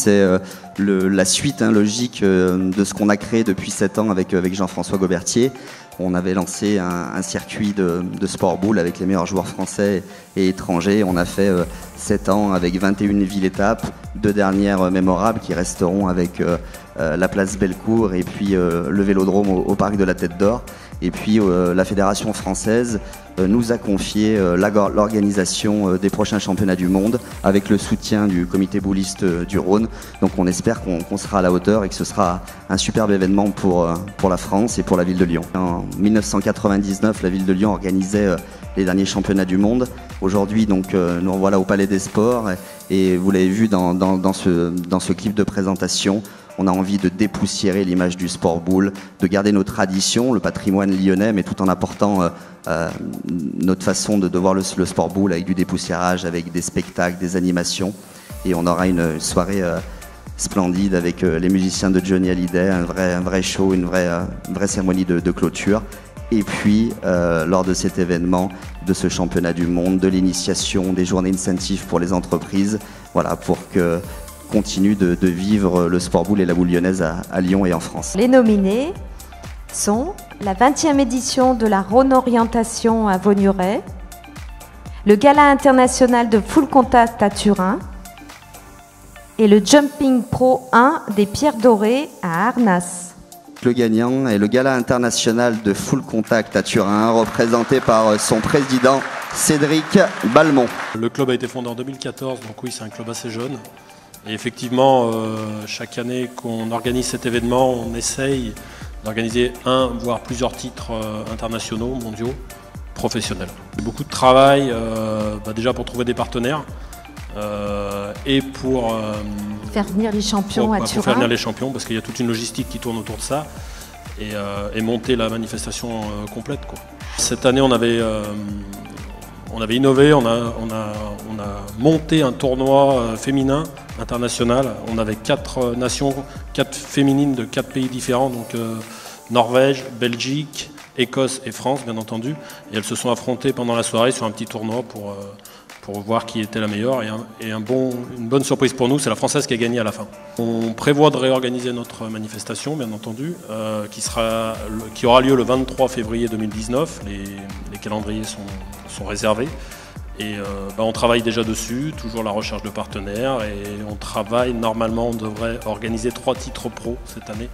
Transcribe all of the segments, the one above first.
c'est la suite logique de ce qu'on a créé depuis 7 ans avec Jean-François Gaubertier. On avait lancé un circuit de sport boule avec les meilleurs joueurs français et étrangers. On a fait 7 ans avec 21 villes-étapes, 2 dernières mémorables qui resteront avec la place Bellecour et puis le vélodrome au parc de la Tête d'Or. Et puis la Fédération française nous a confié l'organisation des prochains championnats du monde avec le soutien du comité bouliste du Rhône. Donc on espère qu'on sera à la hauteur et que ce sera un superbe événement pour la France et pour la ville de Lyon. En 1999, la ville de Lyon organisait les derniers championnats du monde. Aujourd'hui, donc, nous revoilà au Palais des Sports et vous l'avez vu dans ce clip de présentation. On a envie de dépoussiérer l'image du sport boule, de garder nos traditions, le patrimoine lyonnais, mais tout en apportant notre façon de voir le sport boule avec du dépoussiérage, avec des spectacles, des animations. Et on aura une soirée splendide avec les musiciens de Johnny Hallyday, un vrai show, une vraie cérémonie de clôture. Et puis, lors de cet événement, de ce championnat du monde, de l'initiation, des journées incentives pour les entreprises, voilà, pour que continue de vivre le sport boule et la boule lyonnaise à Lyon et en France. Les nominés sont la 20e édition de la Rhône Orientation à Vaugneray, le Gala international de full contact à Turin et le Jumping Pro 1 des Pierres Dorées à Arnas. Le gagnant est le Gala international de full contact à Turin, représenté par son président Cédric Balmont. Le club a été fondé en 2014, donc oui, c'est un club assez jeune. Et effectivement, chaque année qu'on organise cet événement, on essaye d'organiser un, voire plusieurs titres internationaux, mondiaux, professionnels. Beaucoup de travail, déjà pour trouver des partenaires et pour faire venir les champions à Turin. Pour faire venir les champions, parce qu'il y a toute une logistique qui tourne autour de ça et monter la manifestation complète, quoi. Cette année, on avait innové, on a monté un tournoi féminin international. On avait 4 nations, 4 féminines de 4 pays différents, donc Norvège, Belgique, Écosse et France, bien entendu. Et elles se sont affrontées pendant la soirée sur un petit tournoi pour voir qui était la meilleure. Et une bonne surprise pour nous, c'est la Française qui a gagné à la fin. On prévoit de réorganiser notre manifestation, bien entendu, qui aura lieu le 23 février 2019. Les calendriers sont réservés. Et on travaille déjà dessus, toujours la recherche de partenaires. Et on travaille, normalement, on devrait organiser 3 titres pro cette année.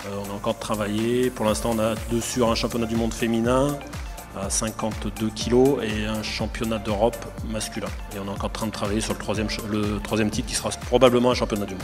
On a encore travaillé. Pour l'instant, on a dessus un championnat du monde féminin à 52 kg et un championnat d'Europe masculin. Et on est encore en train de travailler sur le troisième titre qui sera probablement un championnat du monde.